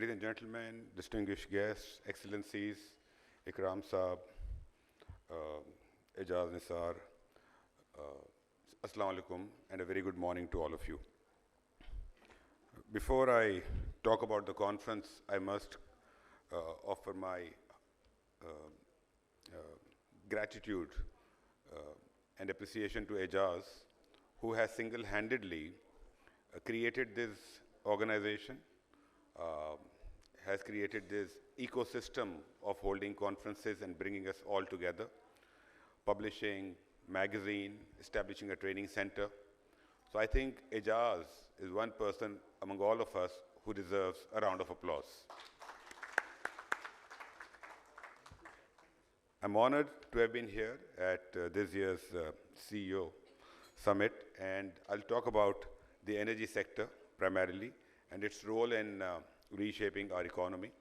Ladies and gentlemen, distinguished guests, excellencies, Ikram Saab, Ejaz Nisar, Assalamu alaikum, and a very good morning to all of you. Before I talk about the conference, I must offer my gratitude and appreciation to Ejaz, who has single-handedly created this organization, has created this ecosystem of holding conferences and bringing us all together, publishing magazine, establishing a training center. So I think Ejaz is one person among all of us who deserves a round of applause. I'm honored to have been here at this year's CEO Summit, and I'll talk about the energy sector primarily and its role in reshaping our economy.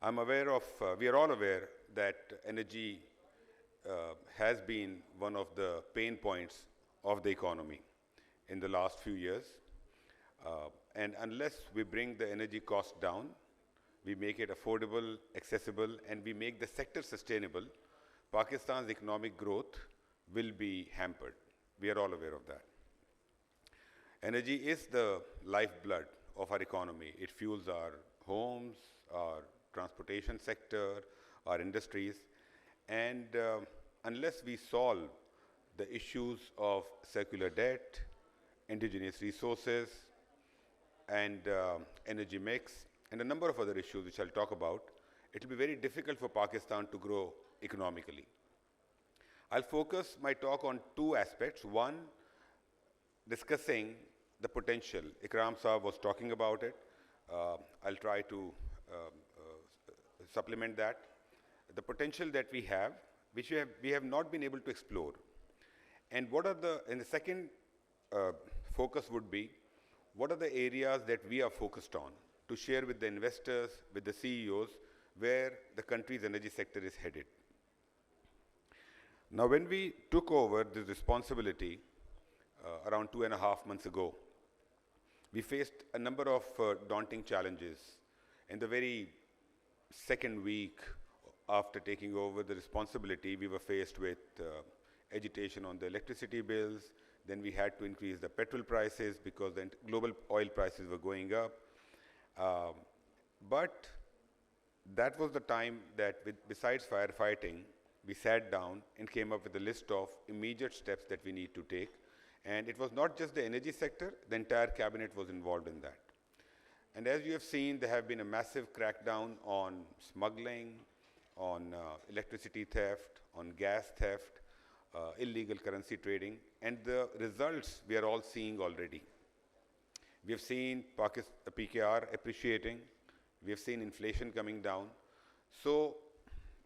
I'm aware of, we are all aware that energy has been one of the pain points of the economy in the last few years. And unless we bring the energy cost down, we make it affordable, accessible, and we make the sector sustainable, Pakistan's economic growth will be hampered. We are all aware of that. Energy is the lifeblood of our economy. It fuels our homes, our transportation sector, our industries, and unless we solve the issues of circular debt, indigenous resources, and energy mix, and a number of other issues which I'll talk about, it will be very difficult for Pakistan to grow economically. I'll focus my talk on two aspects. One, discussing the potential. Ikram Saab was talking about it. I'll try to supplement that. The potential that we have, which we have not been able to explore. And the second focus would be, what are the areas that we are focused on to share with the investors, with the CEOs, where the country's energy sector is headed. Now, when we took over this responsibility around 2.5 months ago, we faced a number of daunting challenges. In the very second week after taking over the responsibility, we were faced with agitation on the electricity bills. Then we had to increase the petrol prices because the global oil prices were going up. But that was the time that, besides firefighting, we sat down and came up with a list of immediate steps that we need to take. And it was not just the energy sector, the entire cabinet was involved in that. And as you have seen, there have been a massive crackdown on smuggling, on electricity theft, on gas theft, illegal currency trading, and the results we are all seeing already. We have seen PKR appreciating, we have seen inflation coming down. So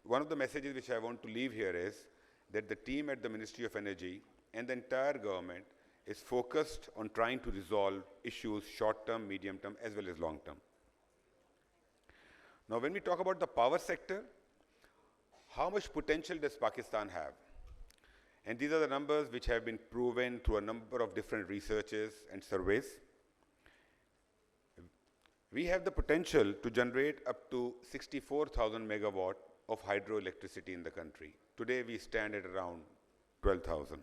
one of the messages which I want to leave here is that the team at the Ministry of Energy and the entire government is focused on trying to resolve issues short-term, medium-term, as well as long-term. Now, when we talk about the power sector, how much potential does Pakistan have? And these are the numbers which have been proven through a number of different researches and surveys. We have the potential to generate up to 64,000 megawatt of hydroelectricity in the country. Today, we stand at around 12,000.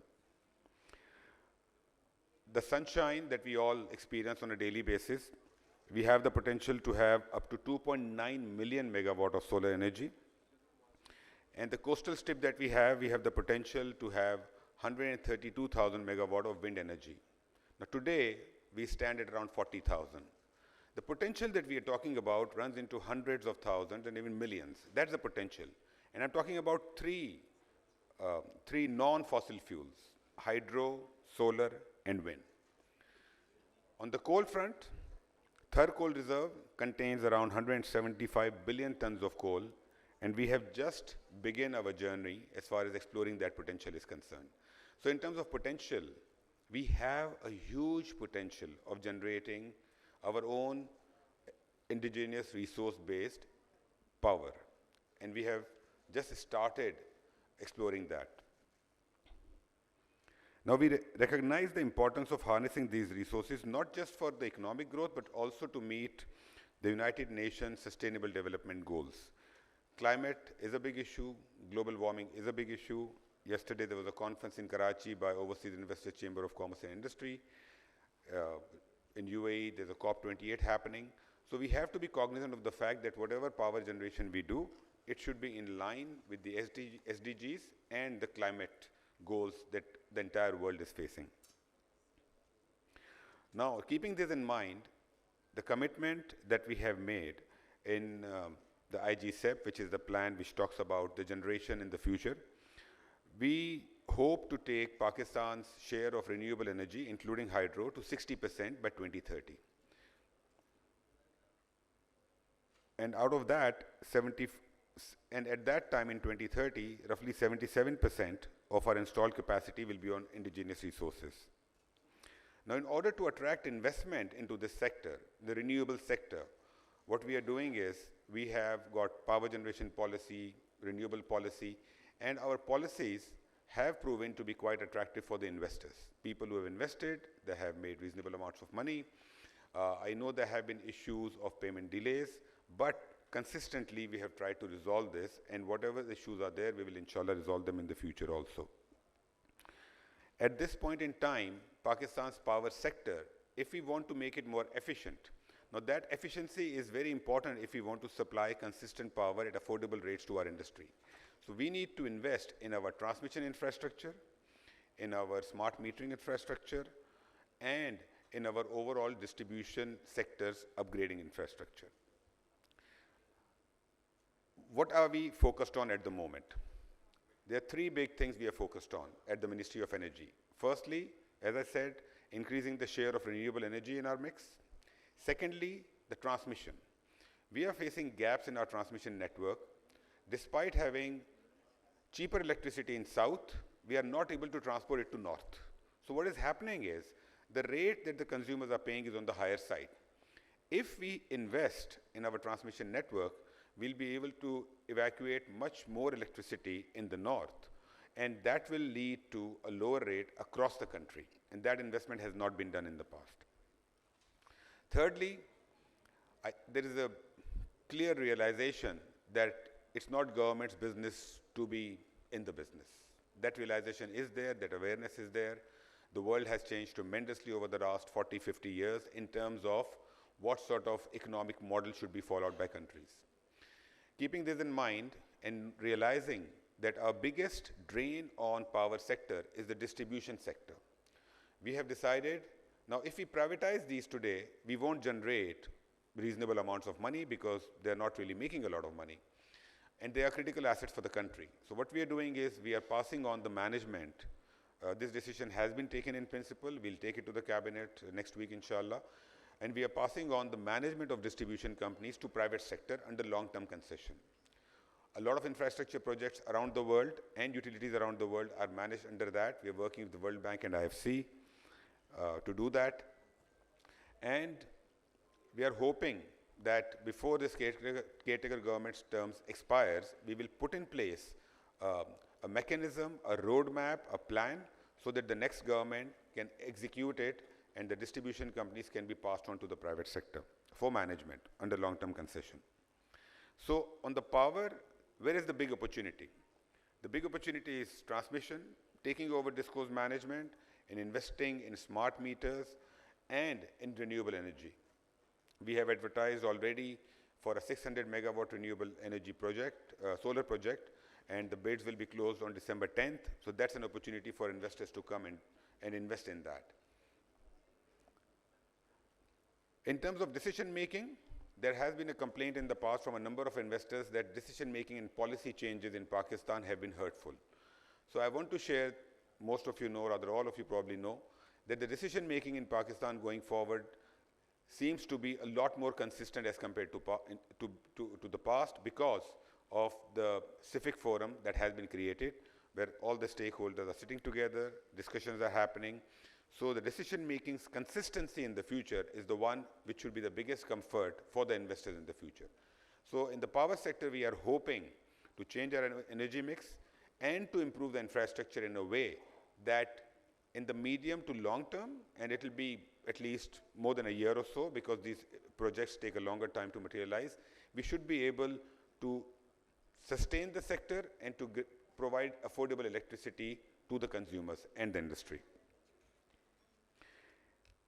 The sunshine that we all experience on a daily basis, we have the potential to have up to 2.9 million megawatt of solar energy. And the coastal strip that we have the potential to have 132,000 megawatt of wind energy. Now today, we stand at around 40,000. The potential that we are talking about runs into hundreds of thousands and even millions. That's the potential. And I'm talking about three non-fossil fuels: hydro, solar, and wind. On the coal front, Thar Coal Reserve contains around 175 billion tons of coal, and we have just begun our journey as far as exploring that potential is concerned. So in terms of potential, we have a huge potential of generating our own indigenous resource-based power, and we have just started exploring that. Now we recognize the importance of harnessing these resources, not just for the economic growth, but also to meet the United Nations Sustainable Development Goals. Climate is a big issue, global warming is a big issue. Yesterday there was a conference in Karachi by Overseas Investors Chamber of Commerce and Industry. In UAE there's a COP28 happening. So we have to be cognizant of the fact that whatever power generation we do, it should be in line with the SDGs and the climate goals that the entire world is facing. Now, keeping this in mind, the commitment that we have made in the IGCEP, which is the plan which talks about the generation in the future, we hope to take Pakistan's share of renewable energy, including hydro, to 60% by 2030. And out of that, at that time in 2030, roughly 77% of our installed capacity will be on indigenous resources. Now, in order to attract investment into this sector, the renewable sector, what we are doing is we have got power generation policy, renewable policy, and our policies have proven to be quite attractive for the investors. People who have invested, they have made reasonable amounts of money. I know there have been issues of payment delays, but consistently we have tried to resolve this, and whatever issues are there, we will inshallah resolve them in the future also. At this point in time, Pakistan's power sector, if we want to make it more efficient, now that efficiency is very important if we want to supply consistent power at affordable rates to our industry. So we need to invest in our transmission infrastructure, in our smart metering infrastructure, and in our overall distribution sector's upgrading infrastructure. What are we focused on at the moment? There are three big things we are focused on at the Ministry of Energy. Firstly, as I said, increasing the share of renewable energy in our mix. Secondly, the transmission. We are facing gaps in our transmission network. Despite having cheaper electricity in south, we are not able to transport it to north. So what is happening is the rate that the consumers are paying is on the higher side. If we invest in our transmission network, we'll be able to evacuate much more electricity in the north, and that will lead to a lower rate across the country, and that investment has not been done in the past. Thirdly, there is a clear realization that it's not government's business to be in the business. That realization is there, that awareness is there. The world has changed tremendously over the last 40, 50 years in terms of what sort of economic model should be followed by countries. Keeping this in mind and realizing that our biggest drain on power sector is the distribution sector, we have decided, now if we privatize these today, we won't generate reasonable amounts of money because they're not really making a lot of money. And they are critical assets for the country. So what we are doing is we are passing on the management. This decision has been taken in principle. We'll take it to the cabinet next week, inshallah. And we are passing on the management of distribution companies to private sector under long-term concession. A lot of infrastructure projects around the world and utilities around the world are managed under that. We are working with the World Bank and IFC to do that. And we are hoping that before this caretaker government's terms expires, we will put in place a mechanism, a roadmap, a plan, so that the next government can execute it and the distribution companies can be passed on to the private sector for management under long-term concession. So on the power, where is the big opportunity? The big opportunity is transmission, taking over DISCO's management and investing in smart meters and in renewable energy. We have advertised already for a 600 megawatt renewable energy project, solar project, and the bids will be closed on December 10th. So that's an opportunity for investors to come in and invest in that. In terms of decision making, there has been a complaint in the past from a number of investors that decision making and policy changes in Pakistan have been hurtful. So I want to share, most of you know, rather all of you probably know, that the decision making in Pakistan going forward seems to be a lot more consistent as compared to the past because of the civic forum that has been created, where all the stakeholders are sitting together, discussions are happening. So the decision-making's consistency in the future is the one which should be the biggest comfort for the investors in the future. So in the power sector, we are hoping to change our energy mix and to improve the infrastructure in a way that in the medium to long term, and it will be at least more than a year or so because these projects take a longer time to materialize, we should be able to sustain the sector and to provide affordable electricity to the consumers and the industry.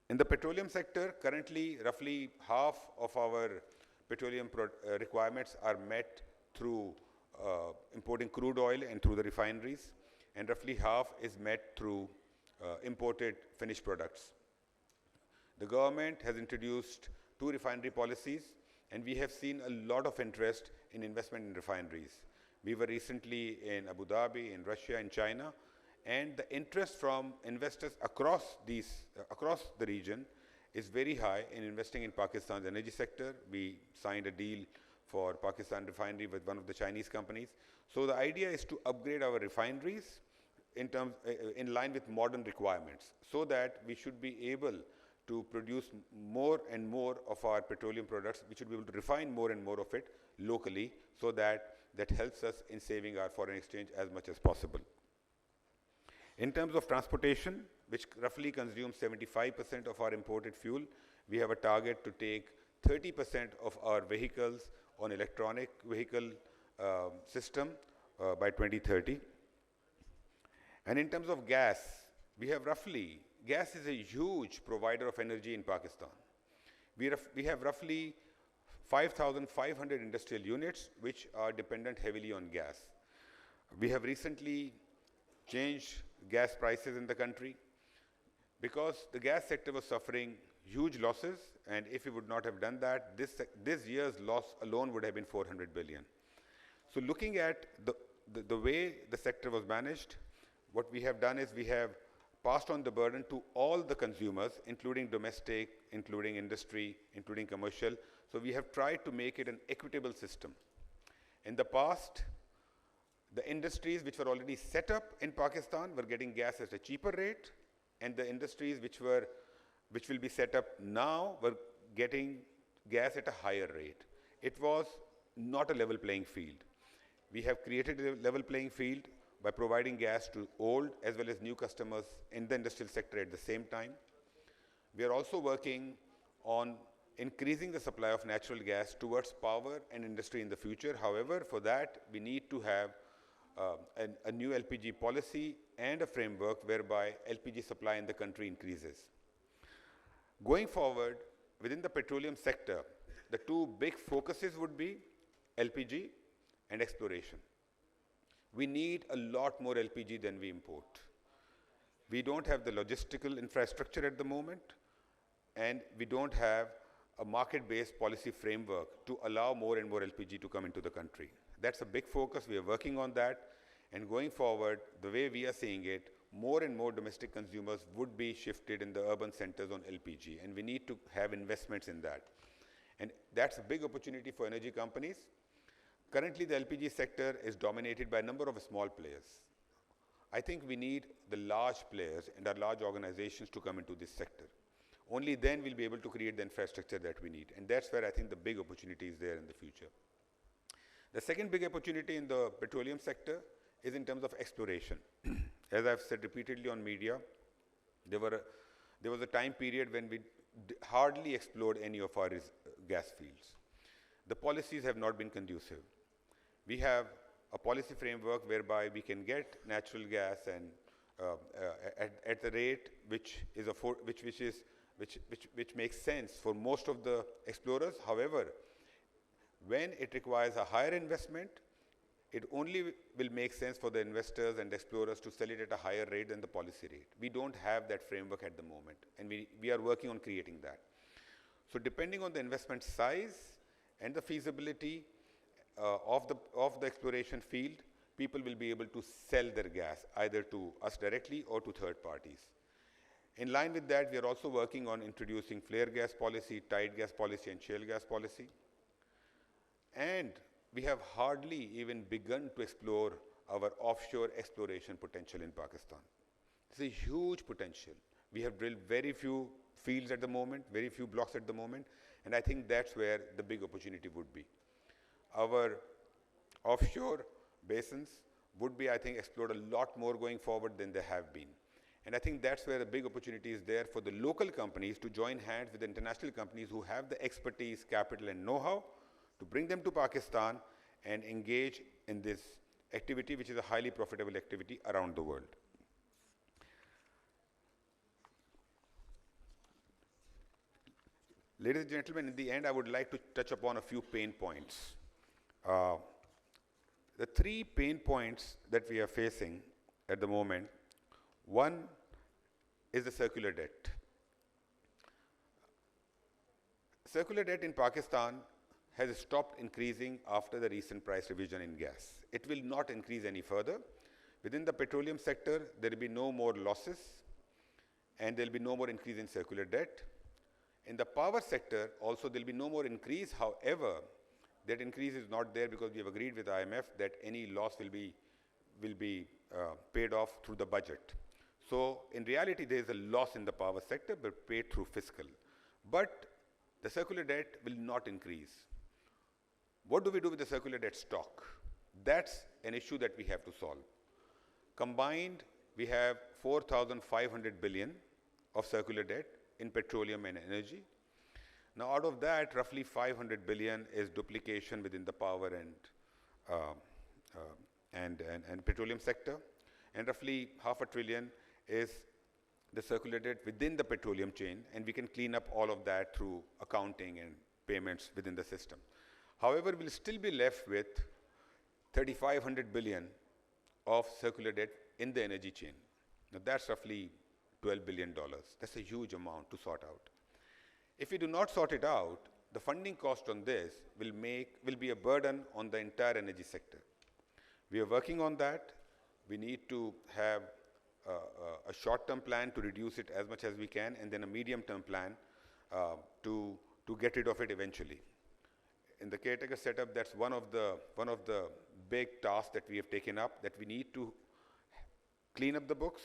In the petroleum sector, currently roughly half of our petroleum requirements are met through importing crude oil and through the refineries, and roughly half is met through imported finished products. The government has introduced 2 refinery policies, and we have seen a lot of interest in investment in refineries. We were recently in Abu Dhabi, in Russia, in China, and the interest from investors across the region is very high in investing in Pakistan's energy sector. We signed a deal for Pakistan refinery with one of the Chinese companies. So the idea is to upgrade our refineries in line with modern requirements, so that we should be able to produce more and more of our petroleum products. We should be able to refine more and more of it locally, so that helps us in saving our foreign exchange as much as possible. In terms of transportation, which roughly consumes 75% of our imported fuel, we have a target to take 30% of our vehicles on electronic vehicle system by 2030. And in terms of gas, gas is a huge provider of energy in Pakistan. We have roughly 5,500 industrial units which are dependent heavily on gas. We have recently changed gas prices in the country because the gas sector was suffering huge losses, and if we would not have done that, this year's loss alone would have been 400 billion. So looking at the way the sector was managed, what we have done is we have passed on the burden to all the consumers, including domestic, including industry, including commercial. So we have tried to make it an equitable system. In the past, the industries which were already set up in Pakistan were getting gas at a cheaper rate, and the industries which will be set up now were getting gas at a higher rate. It was not a level playing field. We have created a level playing field by providing gas to old as well as new customers in the industrial sector at the same time. We are also working on increasing the supply of natural gas towards power and industry in the future. However, for that, we need to have a new LPG policy and a framework whereby LPG supply in the country increases. Going forward, within the petroleum sector, the 2 big focuses would be LPG and exploration. We need a lot more LPG than we import. We don't have the logistical infrastructure at the moment, and we don't have a market-based policy framework to allow more and more LPG to come into the country. That's a big focus. We are working on that. And going forward, the way we are seeing it, more and more domestic consumers would be shifted in the urban centers on LPG. And we need to have investments in that. And that's a big opportunity for energy companies. Currently, the LPG sector is dominated by a number of small players. I think we need the large players and our large organizations to come into this sector. Only then we'll be able to create the infrastructure that we need. And that's where I think the big opportunity is there in the future. The second big opportunity in the petroleum sector is in terms of exploration. As I've said repeatedly on media, there was a time period when we hardly explored any of our gas fields. The policies have not been conducive. We have a policy framework whereby we can get natural gas and at the rate which makes sense for most of the explorers. However, when it requires a higher investment, it only will make sense for the investors and explorers to sell it at a higher rate than the policy rate. We don't have that framework at the moment, and we are working on creating that. So depending on the investment size and the feasibility of the exploration field, people will be able to sell their gas either to us directly or to third parties. In line with that, we are also working on introducing flare gas policy, tight gas policy, and shale gas policy. And we have hardly even begun to explore our offshore exploration potential in Pakistan. It's a huge potential. We have drilled very few fields at the moment, very few blocks at the moment, and I think that's where the big opportunity would be. Our offshore basins would be, I think, explored a lot more going forward than they have been. And I think that's where the big opportunity is there for the local companies to join hands with the international companies who have the expertise, capital, and know-how to bring them to Pakistan and engage in this activity, which is a highly profitable activity around the world. Ladies and gentlemen, in the end, I would like to touch upon a few pain points. Uh, the three pain points that we are facing at the moment, one is the circular debt. Circular debt in Pakistan has stopped increasing after the recent price revision in gas. It will not increase any further. Within the petroleum sector, there will be no more losses and there will be no more increase in circular debt. In the power sector, also there will be no more increase. However, that increase is not there because we have agreed with IMF that any loss will be paid off through the budget. So in reality, there is a loss in the power sector, but paid through fiscal. But the circular debt will not increase. What do we do with the circular debt stock? That's an issue that we have to solve. Combined, we have 4,500 billion of circular debt in petroleum and energy. Now, out of that, roughly 500 billion is duplication within the power and petroleum sector, and roughly $500 billion is the circular debt within the petroleum chain, and we can clean up all of that through accounting and payments within the system. However, we'll still be left with 3,500 billion of circular debt in the energy chain. Now, that's roughly $12 billion. That's a huge amount to sort out. If we do not sort it out, the funding cost on this will be a burden on the entire energy sector. We are working on that. We need to have a short-term plan to reduce it as much as we can, and then a medium-term plan to get rid of it eventually. In the caretaker setup, that's one of the big tasks that we have taken up, that we need to clean up the books,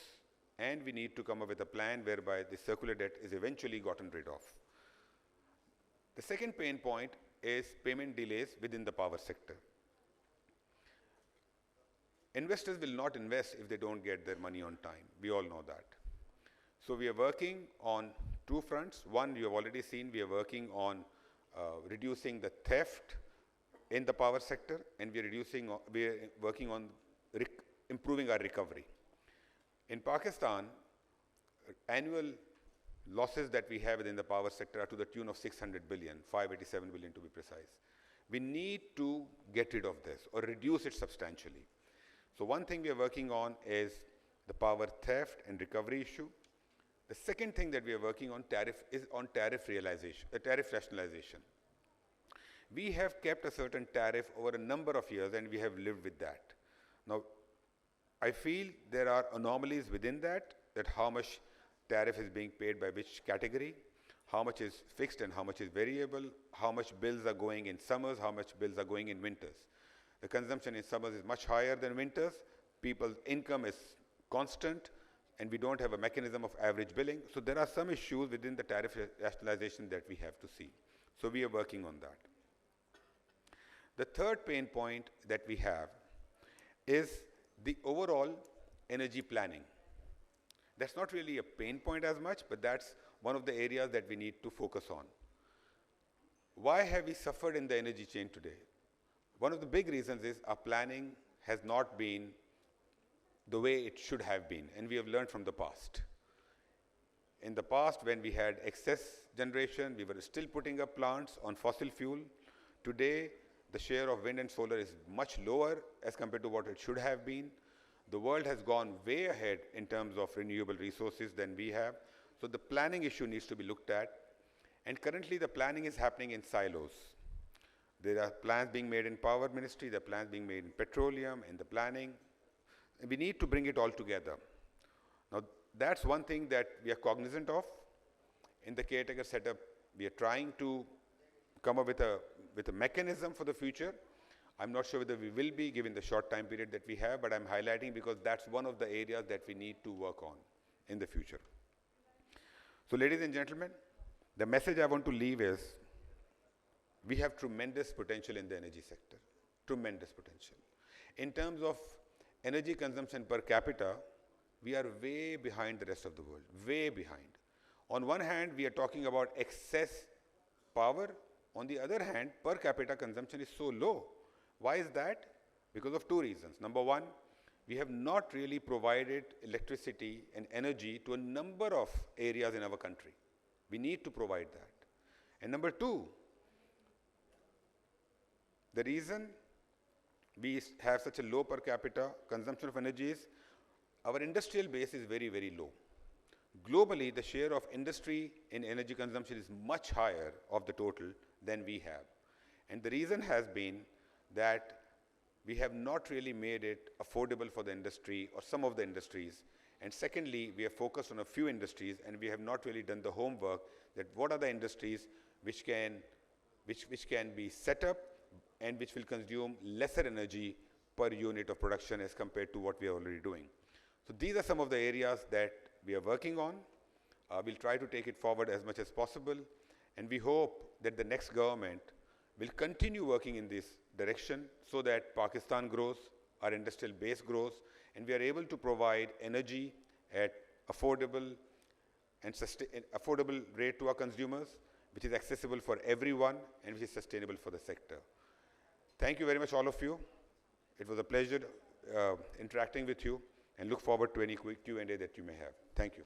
and we need to come up with a plan whereby the circular debt is eventually gotten rid of. The second pain point is payment delays within the power sector. Investors will not invest if they don't get their money on time. We all know that. So we are working on two fronts. One, you have already seen, we are working on reducing the theft in the power sector, and we are working on improving our recovery. In Pakistan, annual losses that we have within the power sector are to the tune of 600 billion, 587 billion to be precise. We need to get rid of this or reduce it substantially. So one thing we are working on is the power theft and recovery issue. The second thing that we are working on is on tariff rationalization. We have kept a certain tariff over a number of years, and we have lived with that. Now, I feel there are anomalies within that how much tariff is being paid by which category, how much is fixed and how much is variable, how much bills are going in summers, how much bills are going in winters. The consumption in summers is much higher than winters. People's income is constant, and we don't have a mechanism of average billing. So there are some issues within the tariff rationalization that we have to see. So we are working on that. The third pain point that we have is the overall energy planning. That's not really a pain point as much, but that's one of the areas that we need to focus on. Why have we suffered in the energy chain today? One of the big reasons is our planning has not been the way it should have been, and we have learned from the past. In the past, when we had excess generation, we were still putting up plants on fossil fuel. Today, the share of wind and solar is much lower as compared to what it should have been. The world has gone way ahead in terms of renewable resources than we have. So the planning issue needs to be looked at. And currently, the planning is happening in silos. There are plans being made in Power Ministry, there are plans being made in Petroleum, in the planning. And we need to bring it all together. Now, that's one thing that we are cognizant of. In the caretaker setup, we are trying to come up with a mechanism for the future. I'm not sure whether we will be, given the short time period that we have, but I'm highlighting because that's one of the areas that we need to work on in the future. So, ladies and gentlemen, the message I want to leave is, we have tremendous potential in the energy sector, tremendous potential. In terms of energy consumption per capita, we are way behind the rest of the world, way behind. On one hand, we are talking about excess power. On the other hand, per capita consumption is so low. Why is that? Because of two reasons. Number one, we have not really provided electricity and energy to a number of areas in our country. We need to provide that. And number two, the reason we have such a low per capita consumption of energy is our industrial base is very, very low. Globally, the share of industry in energy consumption is much higher of the total than we have. And the reason has been that we have not really made it affordable for the industry or some of the industries. And secondly, we are focused on a few industries and we have not really done the homework that what are the industries which can be set up and which will consume lesser energy per unit of production as compared to what we are already doing. So these are some of the areas that we are working on. We'll try to take it forward as much as possible, and we hope that the next government will continue working in this direction so that Pakistan grows, our industrial base grows, and we are able to provide energy at affordable rate to our consumers, which is accessible for everyone and which is sustainable for the sector. Thank you very much, all of you. It was a pleasure interacting with you, and look forward to any quick Q&A that you may have. Thank you.